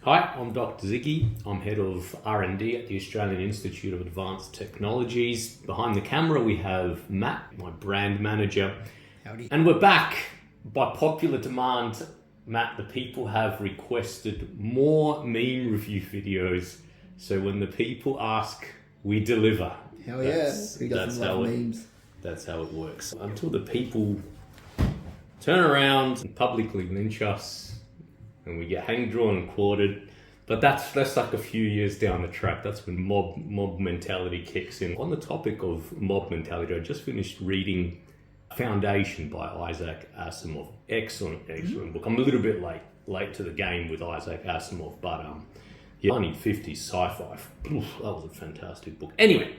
Hi, I'm Dr. Ziggy. I'm head of R&D at the Australian Institute of Advanced Technologies. Behind the camera we have Matt, my brand manager. Howdy. And we're back. By popular demand, Matt, the people have requested more meme review videos. So when the people ask, we deliver. Hell yeah. Who doesn't love memes? That's how it works. Until the people turn around and publicly lynch us and we get hang drawn and quartered. But that's like a few years down the track. That's when mob mentality kicks in. On the topic of mob mentality, I just finished reading Foundation by Isaac Asimov. Excellent book. I'm a little bit late to the game with Isaac Asimov, but 1950s sci-fi. Oof, that was a fantastic book. Anyway,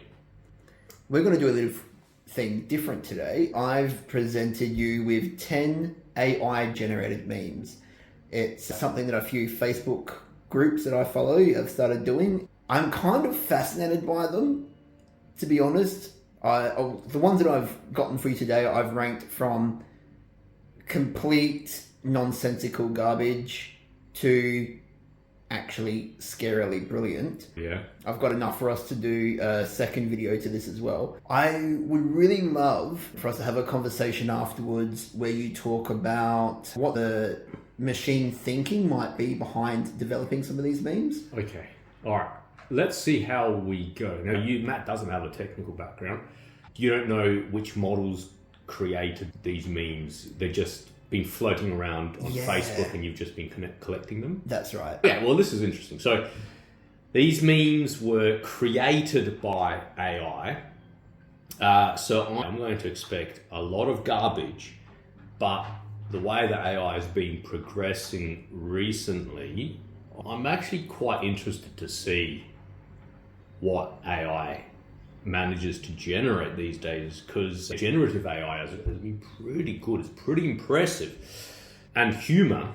we're going to do a little thing different today. I've presented you with 10 AI generated memes. It's something that a few Facebook groups that I follow have started doing. I'm kind of fascinated by them, to be honest. The ones that I've gotten for you today, I've ranked from complete nonsensical garbage to actually scarily brilliant. Yeah. I've got enough for us to do a second video to this as well. I would really love for us to have a conversation afterwards where you talk about what the machine thinking might be behind developing some of these memes. Okay. All right. Let's see how we go. Now, Matt doesn't have a technical background. You don't know which models created these memes. They're just been floating around on Facebook and you've just been collecting them. That's right. Yeah, well, this is interesting. So these memes were created by AI. So I'm going to expect a lot of garbage, but the way that AI has been progressing recently, I'm actually quite interested to see what AI manages to generate these days, because generative AI has been pretty good. It's pretty impressive. And humor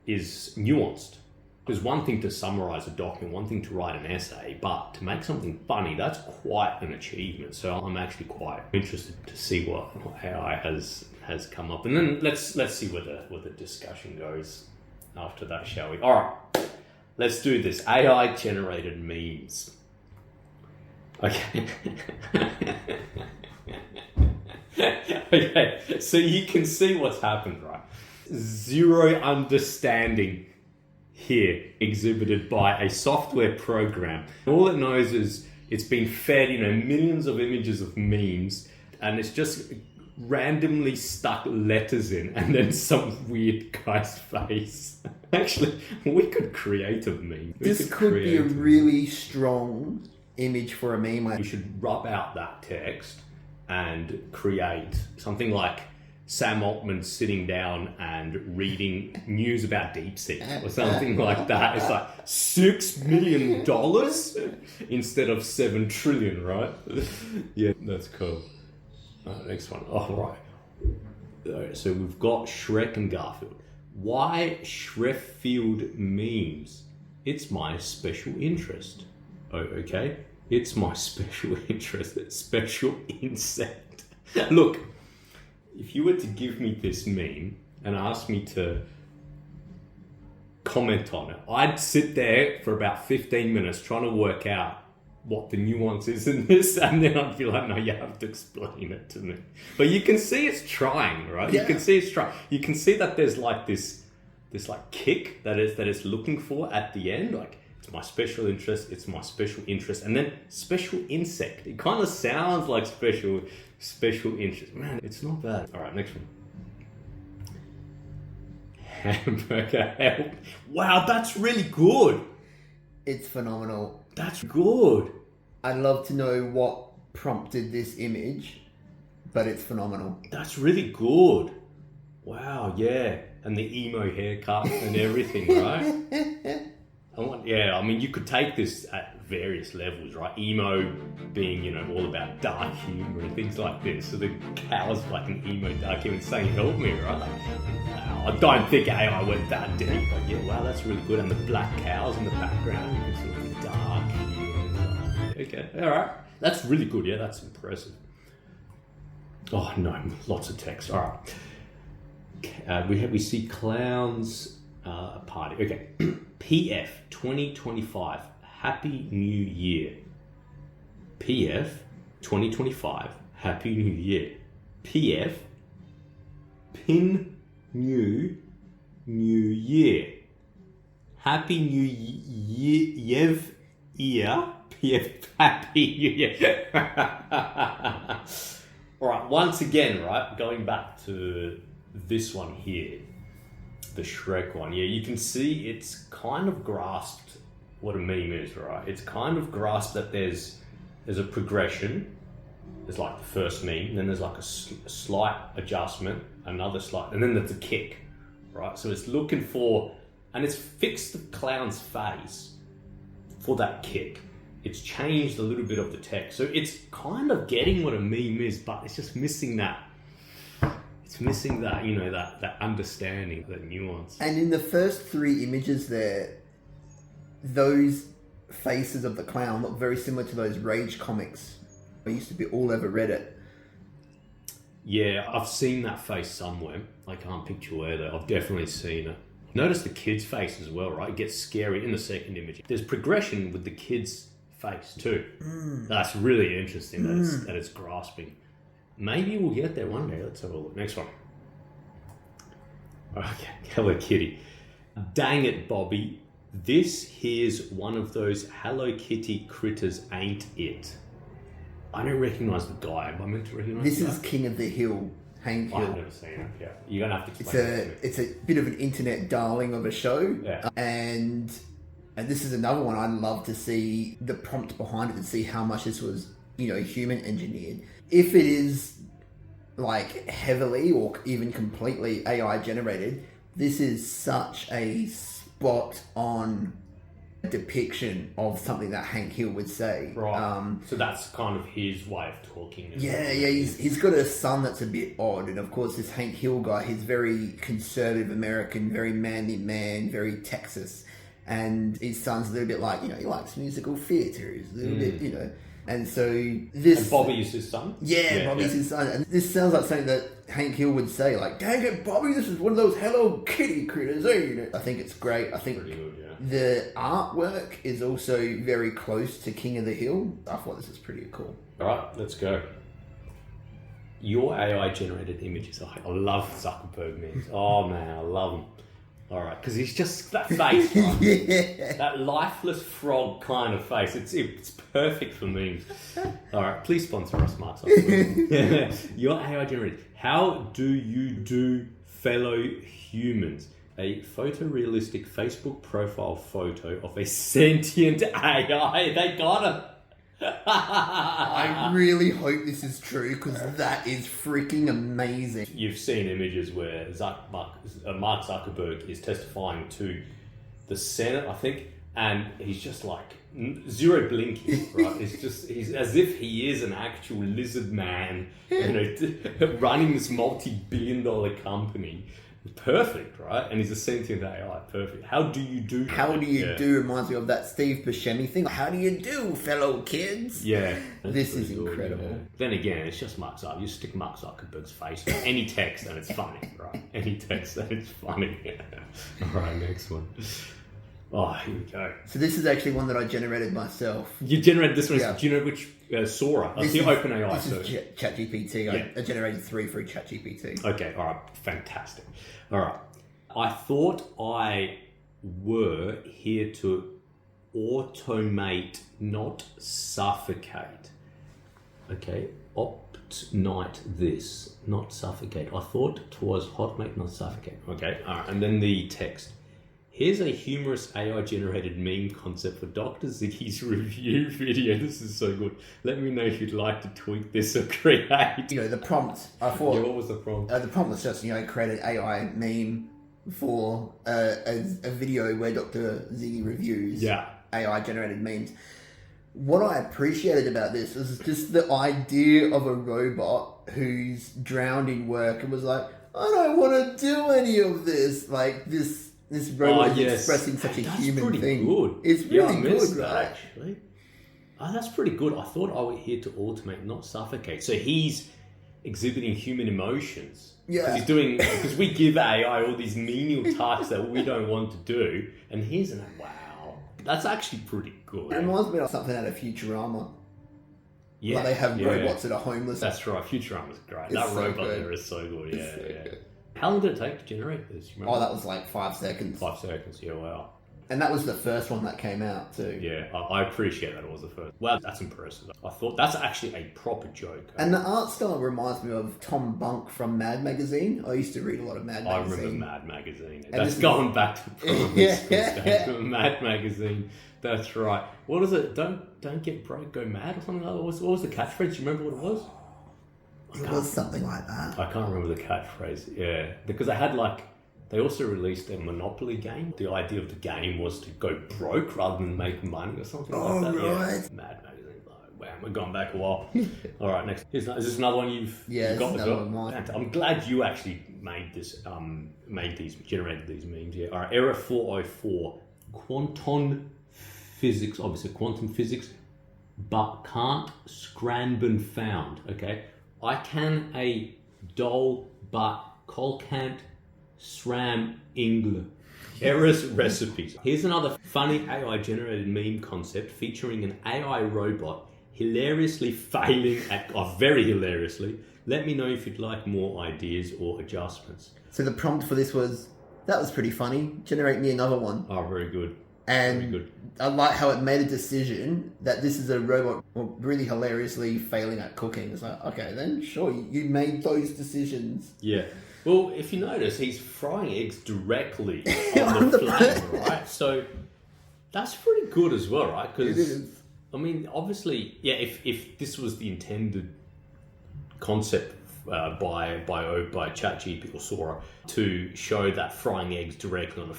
is nuanced. There's one thing to summarize a document, one thing to write an essay, but to make something funny, that's quite an achievement. So I'm actually quite interested to see what AI has come up. And then let's see where the discussion goes after that, shall we? All right, let's do this. AI generated memes. Okay. Okay, so you can see what's happened, right? Zero understanding here exhibited by a software program. All it knows is it's been fed, millions of images of memes, and it's just randomly stuck letters in and then some weird guy's face. Actually, we could create a meme. This could be a really strong image for a meme. You should rub out that text and create something like Sam Altman sitting down and reading news about DeepSeek or something like that. It's like $6 million instead of 7 trillion, right? Yeah, that's cool. Next one. All right. So we've got Shrek and Garfield. Why Shrekfield memes? It's my special interest. Oh, okay. It's my special interest. Special insect. Look, if you were to give me this meme and ask me to comment on it, I'd sit there for about 15 minutes trying to work out what the nuance is in this, and then I'd be like, no, you have to explain it to me. But you can see it's trying, right? Yeah. You can see it's trying. You can see that there's like this like kick that it's looking for at the end, like it's my special interest, and then special insect. It kind of sounds like special interest. Man, it's not bad. All right, next one. Hamburger help. Wow, that's really good. It's phenomenal. That's good. I'd love to know what prompted this image, but it's phenomenal. That's really good. Wow, yeah. And the emo haircut and everything, right? I mean, you could take this at various levels, right? Emo being, all about dark humor and things like this. So the cow's like an emo dark humor saying, help me, right? Like, I don't think AI went that deep, but yeah, wow, that's really good. And the black cows in the background, you can see the dark humor. Okay, all right. That's really good, yeah, that's impressive. Oh, no, lots of text. All right. We see clowns party. Okay. PF 2025. Happy New Year. PF 2025. Happy New Year. PF Pin New Year. Happy New Year. PF Happy New Year. All right, once again, right, going back to this one here, the Shrek one. Yeah, you can see it's kind of grasped what a meme is, right? It's kind of grasped that there's a progression. There's like the first meme, and then there's like a slight adjustment, another slight, and then there's a kick, right? So it's looking for, and it's fixed the clown's face for that kick. It's changed a little bit of the text. So it's kind of getting what a meme is, but it's just missing that. It's missing that, you know, that understanding, that nuance. And in the first 3 images there, those faces of the clown look very similar to those Rage comics. I used to be all over Reddit. Yeah, I've seen that face somewhere. I can't picture where though. I've definitely seen it. Notice the kid's face as well, right? It gets scary in the second image. There's progression with the kid's face too. That's really interesting that it's grasping. Maybe we'll get there one day. Let's have a look. Next one. Okay, Hello Kitty. Dang it, Bobby. This here's one of those Hello Kitty critters, ain't it? I don't recognise the guy. Am I meant to recognise This the guy? is King of the Hill, Hank Hill. I've never seen it. Yeah, you're gonna have to explain it to me. It's a bit of an internet darling of a show. Yeah. And this is another one I'd love to see the prompt behind it to see how much this was, you know, human engineered. If it is like heavily or even completely AI generated, this is such a spot on depiction of something that Hank Hill would say. Right. So that's kind of his way of talking. Yeah. He's got a son that's a bit odd, and of course this Hank Hill guy, he's very conservative American, very manly man, very Texas, and his son's a little bit like, you know, he likes musical theatre, he's a little bit, you know, and so this. And Bobby is his son. Yeah, Bobby's his son, and this sounds like something that Hank Hill would say, like, "Dang it, Bobby, this is one of those Hello Kitty critters." I think it's great. I think Pretty good, yeah. the artwork is also very close to King of the Hill. I thought this was pretty cool. All right, let's go. Your AI generated images. I love Zuckerberg memes. Oh man, I love them. All right, because he's just that face, right? Yeah. That lifeless frog kind of face. It's perfect for memes. All right, please sponsor us, Mark Zuckerberg. Your AI generated. How do you do, fellow humans? A photorealistic Facebook profile photo of a sentient AI. They got it. I really hope this is true, because that is freaking amazing. You've seen images where Mark Zuckerberg is testifying to the Senate, I think, and he's just like zero blinking, right? He's as if he is an actual lizard man, you know, running this multi-billion-dollar company. Perfect, right? And he's a sentient AI. Perfect. How do you do that? How do you do reminds me of that Steve Buscemi thing. How do you do, fellow kids? Yeah. This is good, incredible. yeah. Then again, it's just Mark Zuckerberg. You stick Mark Zuckerberg's face on any text and it's funny, right? Any text and it's funny. All right, next one. Oh, here we go. So this is actually one that I generated myself. You generated this one. Yeah. Do you know which Sora? It's the OpenAI. This is ChatGPT. Yeah. I generated 3 through ChatGPT. Okay, all right, fantastic. All right, I thought I were here to automate, not suffocate. Okay, opt-night this, not suffocate. I thought it was hotmate, not suffocate. Okay, all right, and then the text. Here's a humorous AI-generated meme concept for Dr. Ziggy's review video. This is so good. Let me know if you'd like to tweak this or create. You know, the prompt, I thought... Yeah, what was the prompt? The prompt was just, you know, create an AI meme for a video where Dr. Ziggy reviews AI-generated memes. What I appreciated about this was just the idea of a robot who's drowned in work and was like, I don't want to do any of this. Like, this robot is expressing such a human thing. Good. It's really good, that, right? Actually. Oh, that's pretty good. I thought I were here to automate, not suffocate. So he's exhibiting human emotions. Yeah. Because we give AI all these menial tasks that we don't want to do, and here's an wow, that's actually pretty good. It reminds me of something out of Futurama. Yeah, Like they have robots that are homeless. That's right. Futurama's great. It's That so robot good. there is so good. Yeah, So yeah. good. How long did it take to generate this? You remember? Oh, that was like 5 seconds. 5 seconds. Yeah, wow. And that was the first one that came out too. Yeah, I appreciate that it was the first. Wow, that's impressive. I thought that's actually a proper joke. And the art style reminds me of Tom Bunk from Mad Magazine. I used to read a lot of Mad I Magazine. remember Mad Magazine. And That's this going back to primary school Yeah. stage. Mad Magazine. That's right. What is it? Don't get broke, go mad or something like that. What was the catchphrase? Do you remember what it was? It was something like that. I can't remember the catchphrase. Yeah, because they also released a Monopoly game. The idea of the game was to go broke rather than make money or something like that. Right. Yeah. Mad Magazine. Wow, we're going back a while. All right, next. Is this another one you've Yeah, got it's as another well? one. I'm glad you actually generated these memes. Yeah. All right, error 404. Quantum physics, obviously quantum physics, but can't Scranben found. Okay. I can a doll, but can't SRAM Engle. Errors recipes. Here's another funny AI generated meme concept featuring an AI robot hilariously failing at, very hilariously. Let me know if you'd like more ideas or adjustments. So the prompt for this was, that was pretty funny. Generate me another one. Oh, very good. And Very good. I like how it made a decision that this is a robot really hilariously failing at cooking. It's like, okay, then sure, you made those decisions. Yeah. Well, if you notice, he's frying eggs directly on the flame, right? So that's pretty good as well, right? It Because is. I mean, obviously, yeah. If this was the intended concept by ChatGPT or Sora to show that frying eggs directly on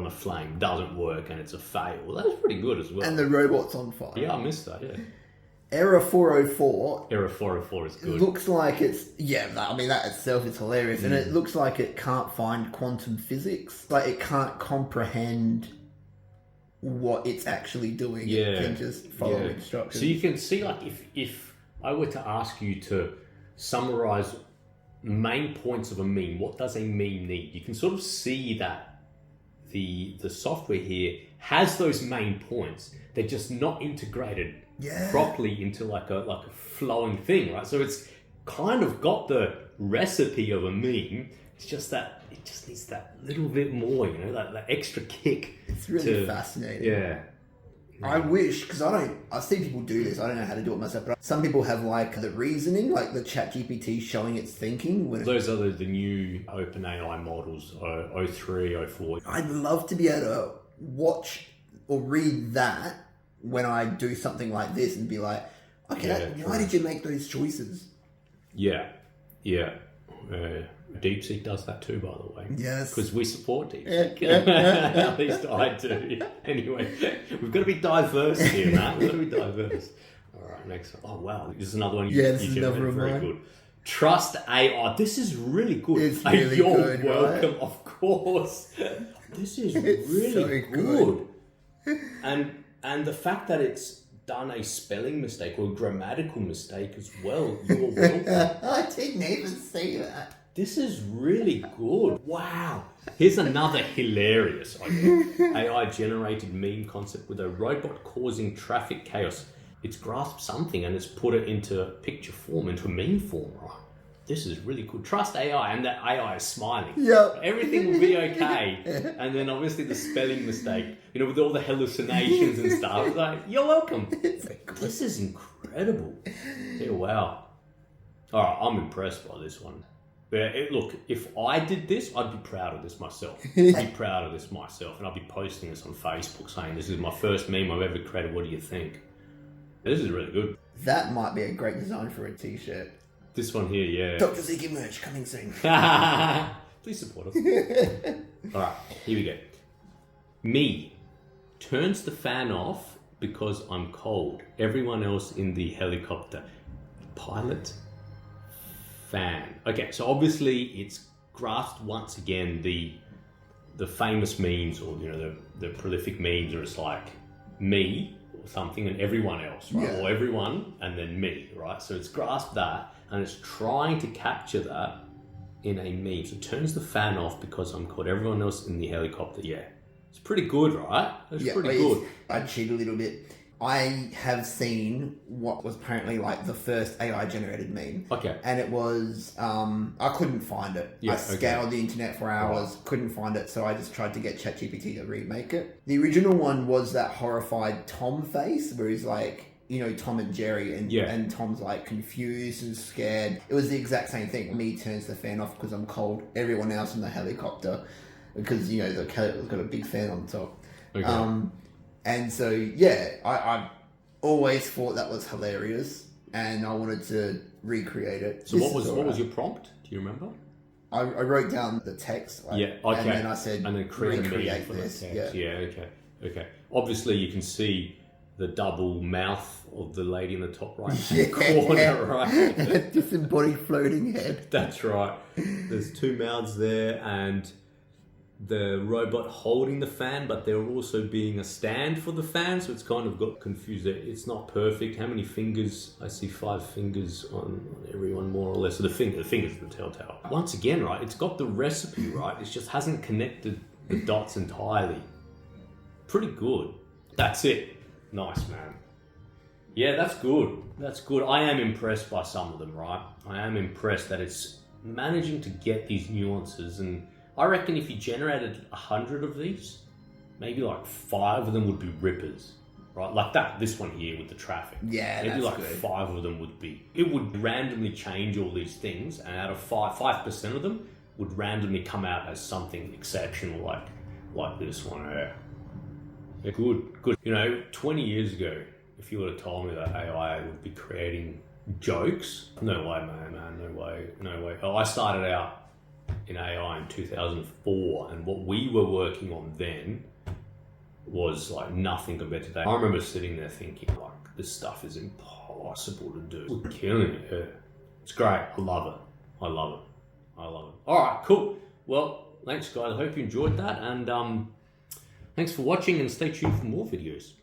a flame doesn't work and it's a fail, well, that's pretty good as well. And the robot's on fire. Yeah, I missed that. Yeah. Error 404 Error 404 is good. looks like it's... Yeah, I mean, that itself is hilarious. And it looks like it can't find quantum physics. Like, it can't comprehend what it's actually doing. Yeah. It can just follow instructions. So you can see, like, if I were to ask you to summarize main points of a meme, what does a meme need? You can sort of see that the software here has those main points. They're just not integrated properly into like a flowing thing, right? So it's kind of got the recipe of a meme. It's just that it just needs that little bit more, you know, that extra kick. It's really fascinating. Yeah. I wish, because I see people do this, I don't know how to do it myself, but some people have like the reasoning, like the ChatGPT showing its thinking. Those are the new OpenAI models, 03, 04. I'd love to be able to watch or read that when I do something like this and be like, okay, why did you make those choices? Yeah. DeepSeek does that too, by the way. Yes. Because we support DeepSeek. At least I do. Anyway, we've got to be diverse here, man. We've got to be diverse. All right, next one. Oh, wow. This is another one. This is another of very mine. good. Trust AI. This is really good. It's really You're good, welcome, right? of course. This is It's really so good. And the fact that it's done a spelling mistake or a grammatical mistake as well, you're welcome. I didn't even see that. This is really good. Wow. Here's another hilarious AI-generated meme concept with a robot causing traffic chaos. It's grasped something and it's put it into picture form, into meme form, right? This is really cool. Trust AI, and that AI is smiling. Yep. Everything will be okay. And then obviously the spelling mistake, you know, with all the hallucinations and stuff. It's like, you're welcome. This is incredible. Yeah, wow. All right, I'm impressed by this one. Look, if I did this, I'd be proud of this myself. And I'd be posting this on Facebook saying, this is my first meme I've ever created. What do you think? This is really good. That might be a great design for a t-shirt. This one here, yeah. Dr. Ziggy merch coming soon. Please support us. All right, here we go. Me turns the fan off because I'm cold. Everyone else in the helicopter. Pilot, fan. Okay, so obviously it's grasped once again the famous memes, or you know, the prolific memes where it's like me something and everyone else, right? Yeah. Or everyone and then me, right? So it's grasped that and it's trying to capture that in a meme. So it turns the fan off because I'm caught. Everyone else in the helicopter, yeah. It's pretty good, right? It's pretty good. I'd cheat a little bit. I have seen what was apparently like the first AI generated meme. Okay. And it was, I couldn't find it. Yeah, I scoured the internet for hours, couldn't find it, so I just tried to get ChatGPT to remake it. The original one was that horrified Tom face, where he's like, you know, Tom and Jerry, and Tom's like confused and scared. It was the exact same thing. Me turns the fan off because I'm cold. Everyone else in the helicopter, because, you know, the helicopter's got a big fan on top. Okay. And so, yeah, I always thought that was hilarious, and I wanted to recreate it. So what was your prompt? Do you remember? I wrote down the text. Yeah, okay. And then I said, and then recreate this. Yeah, okay. Obviously, you can see the double mouth of the lady in the top right corner, right? Disembodied floating head. That's right. There's two mouths there, and the robot holding the fan, but there also being a stand for the fan, so it's kind of got confused. It's not perfect. How many fingers? I see 5 fingers on everyone, more or less. So the fingers are the telltale. Once again, right, it's got the recipe, right? It just hasn't connected the dots entirely. Pretty good. That's it. Nice, man. Yeah, that's good. That's good. I am impressed by some of them, right? I am impressed that it's managing to get these nuances, and I reckon if you generated 100 of these, maybe like 5 of them would be rippers, right? Like this one here with the traffic. Yeah, maybe that's like good. 5 of them would be. It would randomly change all these things, and out of 5% of them would randomly come out as something exceptional, like this one here. Yeah, good. You know, 20 years ago, if you would have told me that AI would be creating jokes, no way, man, no way. Oh, I started out in AI in 2004, and what we were working on then was like nothing compared to today. I remember sitting there thinking, like, this stuff is impossible to do. We're killing it. Yeah. It's great. I love it. All right, cool. Well, thanks, guys. I hope you enjoyed that, and thanks for watching, and stay tuned for more videos.